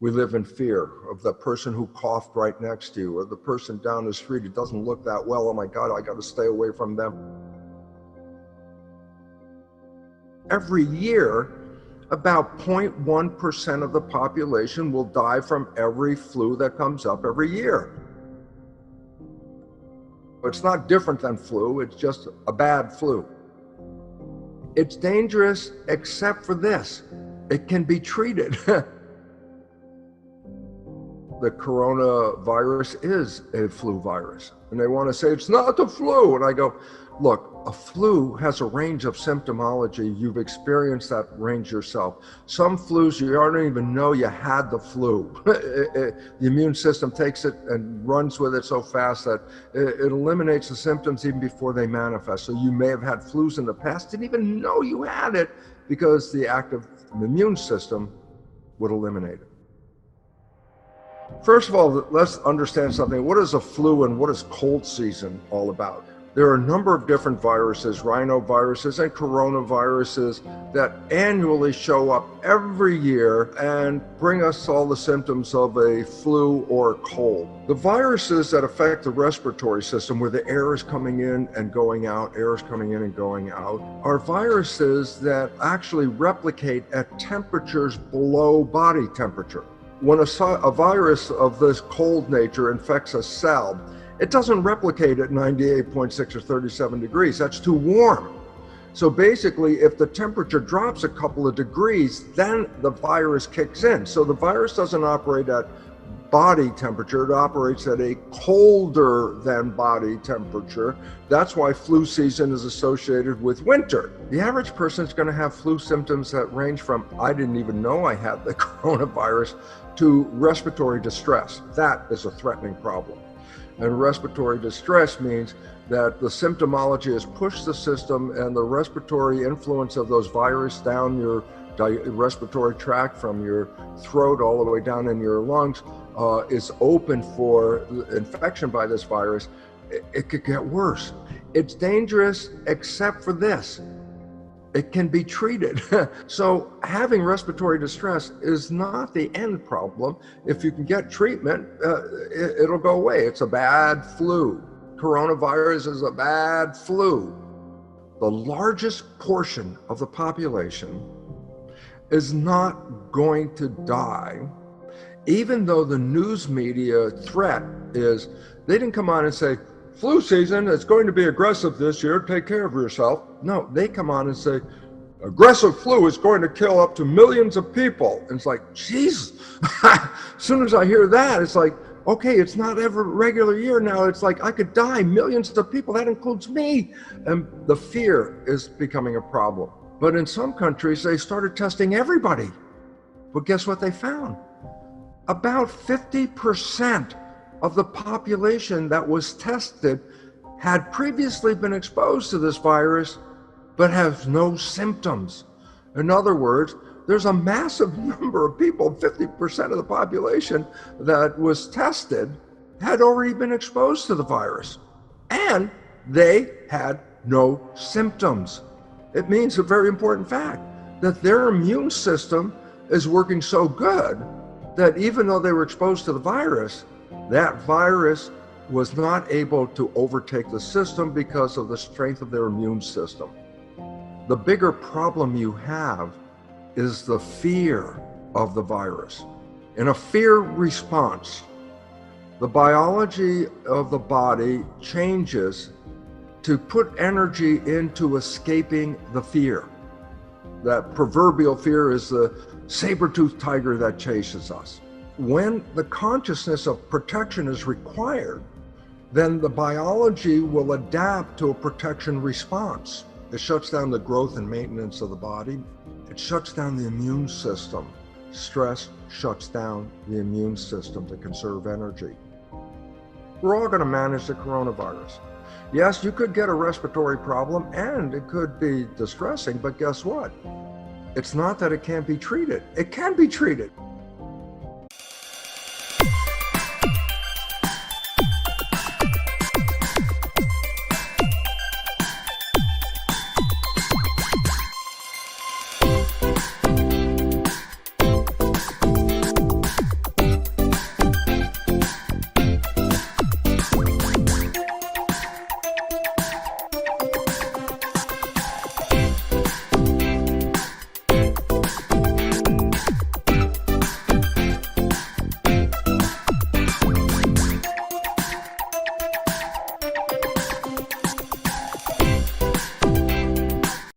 We live in fear of the person who coughed right next to you, or the person down the street who doesn't look that well. Oh my God, I got to stay away from them. Every year, about 0.1% of the population will die from every flu that comes up every year. It's not different than flu, it's just a bad flu. It's dangerous except for this: it can be treated. The coronavirus is a flu virus. And they want to say, it's not the flu. And I go, look, a flu has a range of symptomology. You've experienced that range yourself. Some flus, you don't even know you had the flu. The immune system takes it and runs with it so fast that it eliminates the symptoms even before they manifest. So you may have had flus in the past, didn't even know you had it, because the active immune system would eliminate it. First of all, let's understand something. What is a flu and what is cold season all about? There are a number of different viruses, rhinoviruses and coronaviruses, that annually show up every year and bring us all the symptoms of a flu or a cold. The viruses that affect the respiratory system, where the air is coming in and going out, air is coming in and going out, are viruses that actually replicate at temperatures below body temperature. When a virus of this cold nature infects a cell, it doesn't replicate at 98.6 or 37 degrees. That's too warm. So basically, if the temperature drops a couple of degrees, then the virus kicks in. So the virus doesn't operate at body temperature, it operates at a colder than body temperature. That's why flu season is associated with winter. The average person is going to have flu symptoms that range from, I didn't even know I had the coronavirus, to respiratory distress. That is a threatening problem. And respiratory distress means that the symptomology has pushed the system, and the respiratory influence of those viruses down your respiratory tract from your throat all the way down in your lungs is open for infection by this virus. It could get worse. It's dangerous except for this: it can be treated. So having respiratory distress is not the end problem. If you can get treatment, it'll go away. It's a bad flu. Coronavirus is a bad flu. The largest portion of the population is not going to die, even though the news media threat is, they didn't come on and say, flu season is going to be aggressive this year, take care of yourself. No, they come on and say, aggressive flu is going to kill up to millions of people. And it's like, Jesus. As soon as I hear that, it's like, okay, it's not every regular year now. It's like, I could die, millions of people, that includes me. And the fear is becoming a problem. But in some countries, they started testing everybody. But guess what they found? About 50% of the population that was tested had previously been exposed to this virus, but have no symptoms. In other words, there's a massive number of people, 50% of the population that was tested had already been exposed to the virus, and they had no symptoms. It means a very important fact, that their immune system is working so good that even though they were exposed to the virus, that virus was not able to overtake the system because of the strength of their immune system. The bigger problem you have is the fear of the virus. In a fear response, the biology of the body changes to put energy into escaping the fear. That proverbial fear is the saber-toothed tiger that chases us. When the consciousness of protection is required, then the biology will adapt to a protection response. It shuts down the growth and maintenance of the body. It shuts down the immune system. Stress shuts down the immune system to conserve energy. We're all going to manage the coronavirus. Yes, you could get a respiratory problem and it could be distressing, but guess what? It's not that it can't be treated. It can be treated.